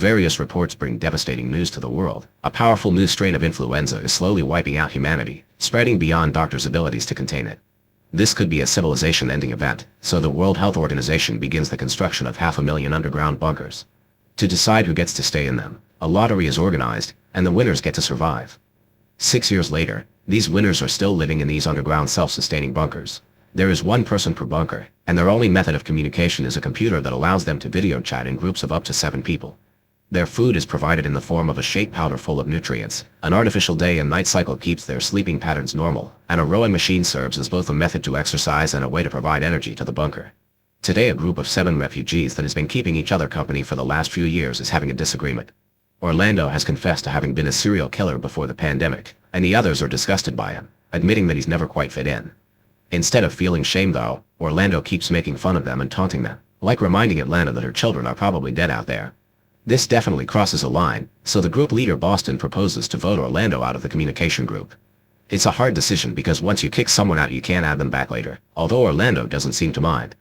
Various reports bring devastating news to the world. A powerful new strain of influenza is slowly wiping out humanity, spreading beyond doctors' abilities to contain it. This could be a civilization-ending event, so the World Health Organization begins the construction of 500,000 underground bunkers. To decide who gets to stay in them, a lottery is organized, and the winners get to survive. 6 years later, these winners are still living in these underground self-sustaining bunkers. There is one person per bunker, and their only method of communication is a computer that allows them to video chat in groups of up to 7 people. Their food is provided in the form of a shake powder full of nutrients. An artificial day and night cycle keeps their sleeping patterns normal, and a rowing machine serves as both a method to exercise and a way to provide energy to the bunker. Today, a group of 7 refugees that has been keeping each other company for the last few years is having a disagreement. Orlando has confessed to having been a serial killer before the pandemic, and the others are disgusted by him, admitting that he's never quite fit in. Instead of feeling shame though, Orlando keeps making fun of them and taunting them, like reminding Atlanta that her children are probably dead out there. This definitely crosses a line, so the group leader Boston proposes to vote Orlando out of the communication group. It's a hard decision because once you kick someone out you can't add them back later, although Orlando doesn't seem to mind.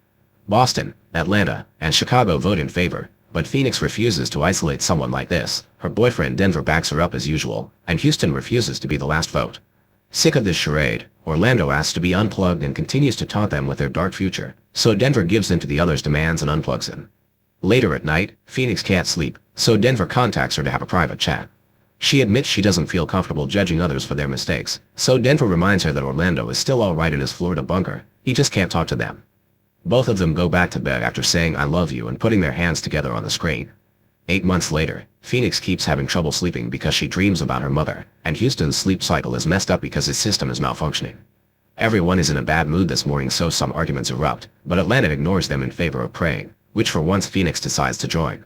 Boston, Atlanta, and Chicago vote in favor, but Phoenix refuses to isolate someone like this. Her boyfriend Denver backs her up as usual, and Houston refuses to be the last vote. Sick of this charade, Orlando asks to be unplugged and continues to taunt them with their dark future, so Denver gives in to the others' demands and unplugs him. Later at night, Phoenix can't sleep, so Denver contacts her to have a private chat. She admits she doesn't feel comfortable judging others for their mistakes, so Denver reminds her that Orlando is still alright in his Florida bunker, he just can't talk to them. Both of them go back to bed after saying I love you and putting their hands together on the screen. 8 months later, Phoenix keeps having trouble sleeping because she dreams about her mother, and Houston's sleep cycle is messed up because his system is malfunctioning. Everyone is in a bad mood this morning, so some arguments erupt, but Atlanta ignores them in favor of praying, which for once Phoenix decides to join.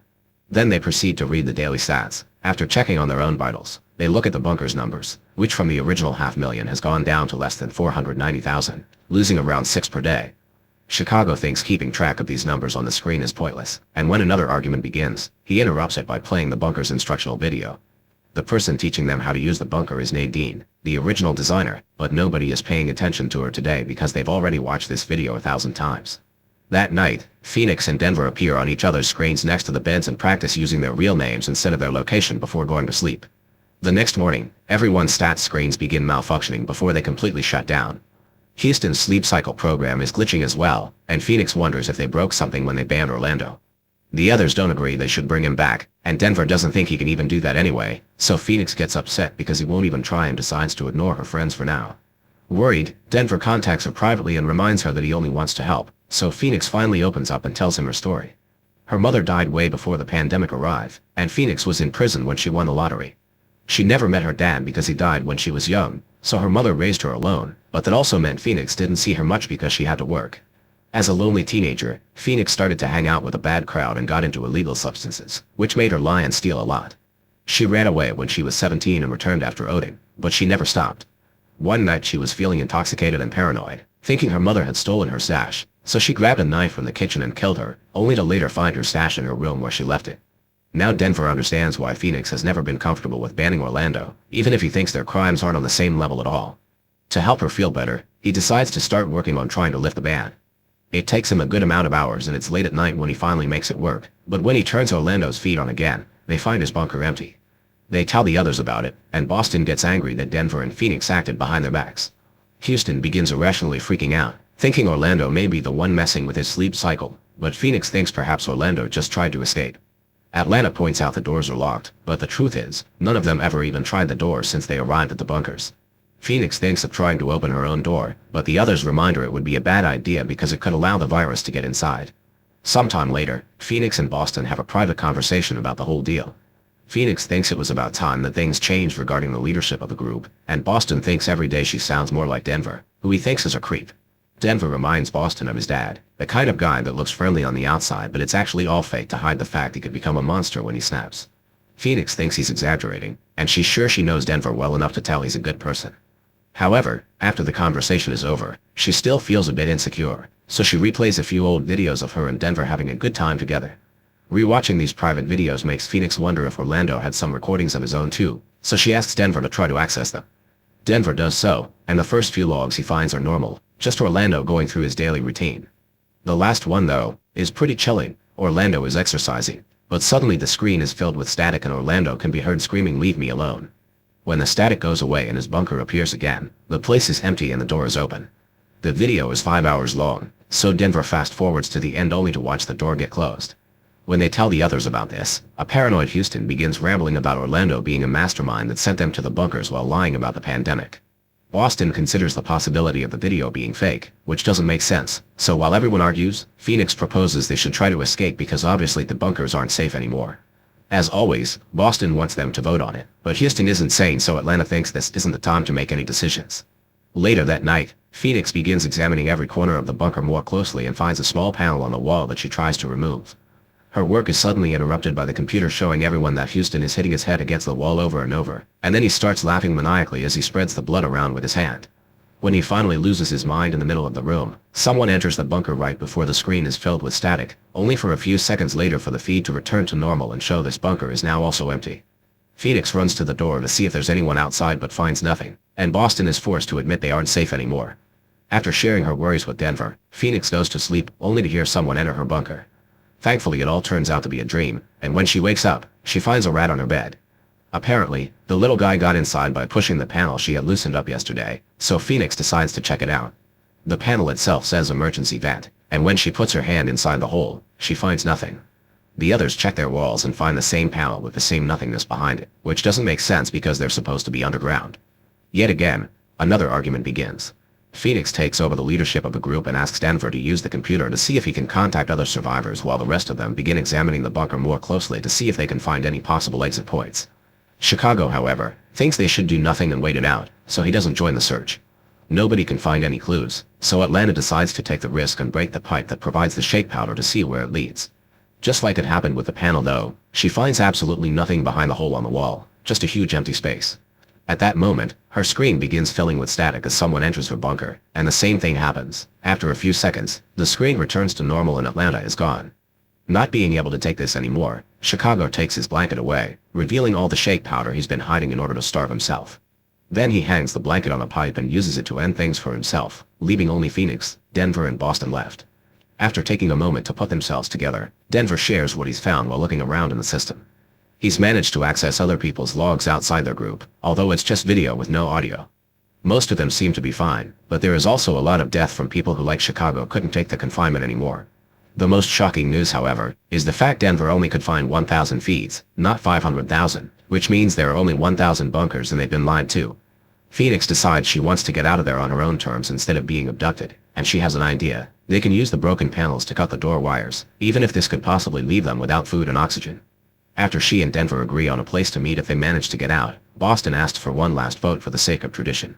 Then they proceed to read the daily stats. After checking on their own vitals, they look at the bunker's numbers, which from the original 500,000 has gone down to less than 490,000, losing around 6 per day. Chicago thinks keeping track of these numbers on the screen is pointless, and when another argument begins, he interrupts it by playing the bunker's instructional video. The person teaching them how to use the bunker is Nadine, the original designer, but nobody is paying attention to her today because they've already watched this video 1,000 times. That night, Phoenix and Denver appear on each other's screens next to the beds and practice using their real names instead of their location before going to sleep. The next morning, everyone's stats screens begin malfunctioning before they completely shut down. Houston's sleep cycle program is glitching as well, and Phoenix wonders if they broke something when they banned Orlando. The others don't agree they should bring him back, and Denver doesn't think he can even do that anyway, so Phoenix gets upset because he won't even try and decides to ignore her friends for now. Worried, Denver contacts her privately and reminds her that he only wants to help, so Phoenix finally opens up and tells him her story. Her mother died way before the pandemic arrived, and Phoenix was in prison when she won the lottery. She never met her dad because he died when she was young, so her mother raised her alone, but that also meant Phoenix didn't see her much because she had to work. As a lonely teenager, Phoenix started to hang out with a bad crowd and got into illegal substances, which made her lie and steal a lot. She ran away when she was 17 and returned after owing, but she never stopped. One night she was feeling intoxicated and paranoid, thinking her mother had stolen her stash, so she grabbed a knife from the kitchen and killed her, only to later find her stash in her room where she left it. Now Denver understands why Phoenix has never been comfortable with banning Orlando, even if he thinks their crimes aren't on the same level at all. To help her feel better, he decides to start working on trying to lift the ban. It takes him a good amount of hours and it's late at night when he finally makes it work, but when he turns Orlando's feed on again, they find his bunker empty. They tell the others about it, and Boston gets angry that Denver and Phoenix acted behind their backs. Houston begins irrationally freaking out, thinking Orlando may be the one messing with his sleep cycle, but Phoenix thinks perhaps Orlando just tried to escape. Atlanta points out the doors are locked, but the truth is, none of them ever even tried the door since they arrived at the bunkers. Phoenix thinks of trying to open her own door, but the others remind her it would be a bad idea because it could allow the virus to get inside. Sometime later, Phoenix and Boston have a private conversation about the whole deal. Phoenix thinks it was about time that things changed regarding the leadership of the group, and Boston thinks every day she sounds more like Denver, who he thinks is a creep. Denver reminds Boston of his dad, the kind of guy that looks friendly on the outside but it's actually all fake to hide the fact he could become a monster when he snaps. Phoenix thinks he's exaggerating, and she's sure she knows Denver well enough to tell he's a good person. However, after the conversation is over, she still feels a bit insecure, so she replays a few old videos of her and Denver having a good time together. Rewatching these private videos makes Phoenix wonder if Orlando had some recordings of his own too, so she asks Denver to try to access them. Denver does so, and the first few logs he finds are normal, just Orlando going through his daily routine. The last one, though, is pretty chilling. Orlando is exercising, But suddenly the screen is filled with static and Orlando can be heard screaming, "Leave me alone." When the static goes away and his bunker appears again, the place is empty and the door is open. The video is 5 hours long, so Denver fast forwards to the end only to watch the door get closed. When they tell the others about this, a paranoid Houston begins rambling about Orlando being a mastermind that sent them to the bunkers while lying about the pandemic. Boston considers the possibility of the video being fake, which doesn't make sense, so while everyone argues, Phoenix proposes they should try to escape because obviously the bunkers aren't safe anymore. As always, Boston wants them to vote on it, but Houston isn't sane, so Atlanta thinks this isn't the time to make any decisions. Later that night, Phoenix begins examining every corner of the bunker more closely and finds a small panel on the wall that she tries to remove. Her work is suddenly interrupted by the computer showing everyone that Houston is hitting his head against the wall over and over, and then he starts laughing maniacally as he spreads the blood around with his hand. When he finally loses his mind in the middle of the room, someone enters the bunker right before the screen is filled with static, only for a few seconds later for the feed to return to normal and show this bunker is now also empty. Phoenix runs to the door to see if there's anyone outside but finds nothing, and Boston is forced to admit they aren't safe anymore. After sharing her worries with Denver, Phoenix goes to sleep only to hear someone enter her bunker. Thankfully it all turns out to be a dream, and when she wakes up, she finds a rat on her bed. Apparently, the little guy got inside by pushing the panel she had loosened up yesterday, so Phoenix decides to check it out. The panel itself says emergency vent, and when she puts her hand inside the hole, she finds nothing. The others check their walls and find the same panel with the same nothingness behind it, which doesn't make sense because they're supposed to be underground. Yet again, another argument begins. Phoenix takes over the leadership of the group and asks Denver to use the computer to see if he can contact other survivors while the rest of them begin examining the bunker more closely to see if they can find any possible exit points. Chicago, however, thinks they should do nothing and wait it out, so he doesn't join the search. Nobody can find any clues, so Atlanta decides to take the risk and break the pipe that provides the shake powder to see where it leads. Just like it happened with the panel though, she finds absolutely nothing behind the hole on the wall, just a huge empty space. At that moment, her screen begins filling with static as someone enters her bunker, and the same thing happens. After a few seconds, the screen returns to normal and Atlanta is gone. Not being able to take this anymore, Chicago takes his blanket away, revealing all the shake powder he's been hiding in order to starve himself. Then he hangs the blanket on a pipe and uses it to end things for himself, leaving only Phoenix, Denver and Boston left. After taking a moment to put themselves together, Denver shares what he's found while looking around in the system. He's managed to access other people's logs outside their group, although it's just video with no audio. Most of them seem to be fine, but there is also a lot of death from people who like Chicago couldn't take the confinement anymore. The most shocking news, however, is the fact Denver only could find 1,000 feeds, not 500,000, which means there are only 1,000 bunkers and they've been lied to. Phoenix decides she wants to get out of there on her own terms instead of being abducted, and she has an idea. They can use the broken panels to cut the door wires, even if this could possibly leave them without food and oxygen. After she and Denver agree on a place to meet if they manage to get out, Boston asks for one last vote for the sake of tradition.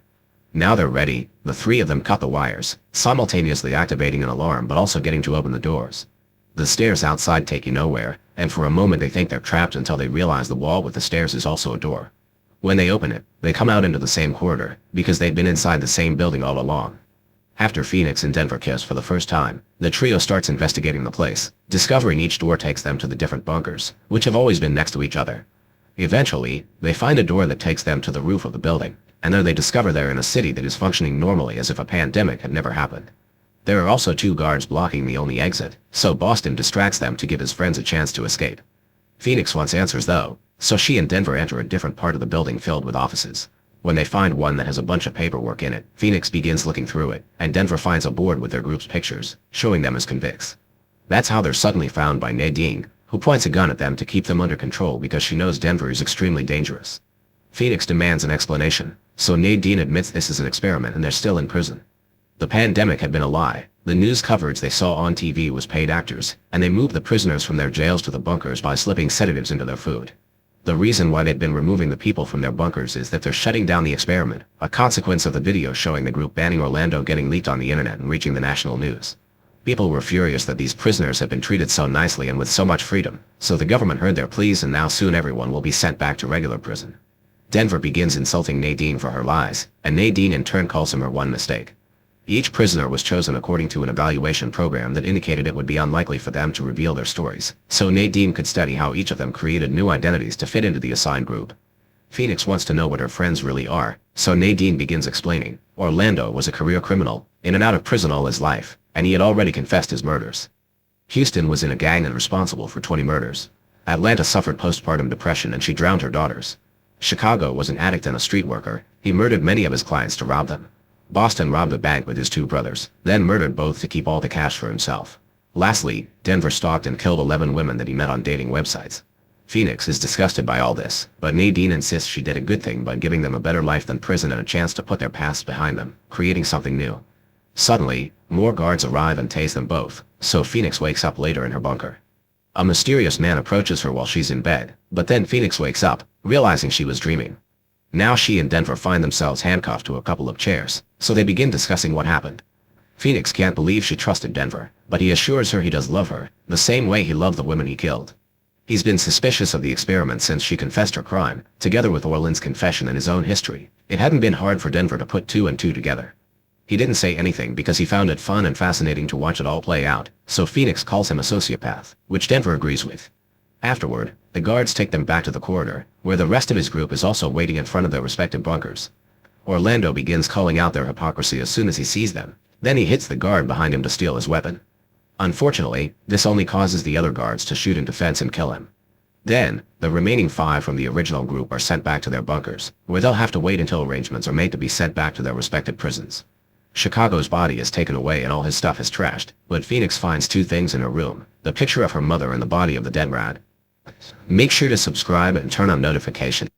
Now they're ready, the three of them cut the wires, simultaneously activating an alarm but also getting to open the doors. The stairs outside take you nowhere, and for a moment they think they're trapped until they realize the wall with the stairs is also a door. When they open it, they come out into the same corridor, because they've been inside the same building all along. After Phoenix and Denver kiss for the first time, the trio starts investigating the place, discovering each door takes them to the different bunkers, which have always been next to each other. Eventually, they find a door that takes them to the roof of the building, and there they discover they're in a city that is functioning normally as if a pandemic had never happened. There are also two guards blocking the only exit, so Boston distracts them to give his friends a chance to escape. Phoenix wants answers though, so she and Denver enter a different part of the building filled with offices. When they find one that has a bunch of paperwork in it, Phoenix begins looking through it, and Denver finds a board with their group's pictures, showing them as convicts. That's how they're suddenly found by Nadine, who points a gun at them to keep them under control because she knows Denver is extremely dangerous. Phoenix demands an explanation, so Nadine admits this is an experiment and they're still in prison. The pandemic had been a lie, the news coverage they saw on TV was paid actors, and they moved the prisoners from their jails to the bunkers by slipping sedatives into their food. The reason why they've been removing the people from their bunkers is that they're shutting down the experiment, a consequence of the video showing the group banning Orlando getting leaked on the internet and reaching the national news. People were furious that these prisoners had been treated so nicely and with so much freedom, so the government heard their pleas and now soon everyone will be sent back to regular prison. Denver begins insulting Nadine for her lies, and Nadine in turn calls him her one mistake. Each prisoner was chosen according to an evaluation program that indicated it would be unlikely for them to reveal their stories, so Nadine could study how each of them created new identities to fit into the assigned group. Phoenix wants to know what her friends really are, so Nadine begins explaining. Orlando was a career criminal, in and out of prison all his life, and he had already confessed his murders. Houston was in a gang and responsible for 20 murders. Atlanta suffered postpartum depression and she drowned her daughters. Chicago was an addict and a street worker. He murdered many of his clients to rob them. Boston robbed a bank with his two brothers, then murdered both to keep all the cash for himself. Lastly, Denver stalked and killed 11 women that he met on dating websites. Phoenix is disgusted by all this, but Nadine insists she did a good thing by giving them a better life than prison and a chance to put their past behind them, creating something new. Suddenly, more guards arrive and tase them both, so Phoenix wakes up later in her bunker. A mysterious man approaches her while she's in bed, but then Phoenix wakes up, realizing she was dreaming. Now she and Denver find themselves handcuffed to a couple of chairs, so they begin discussing what happened. Phoenix can't believe she trusted Denver, but he assures her he does love her, the same way he loved the women he killed. He's been suspicious of the experiment since she confessed her crime, together with Orland's confession and his own history. It hadn't been hard for Denver to put two and two together. He didn't say anything because he found it fun and fascinating to watch it all play out, so Phoenix calls him a sociopath, which Denver agrees with. Afterward, the guards take them back to the corridor, where the rest of his group is also waiting in front of their respective bunkers. Orlando begins calling out their hypocrisy as soon as he sees them. Then he hits the guard behind him to steal his weapon. Unfortunately, this only causes the other guards to shoot in defense and kill him. Then, the remaining 5 from the original group are sent back to their bunkers, where they'll have to wait until arrangements are made to be sent back to their respective prisons. Chicago's body is taken away and all his stuff is trashed, but Phoenix finds 2 things in her room, the picture of her mother and the body of the dead rat. Make sure to subscribe and turn on notifications.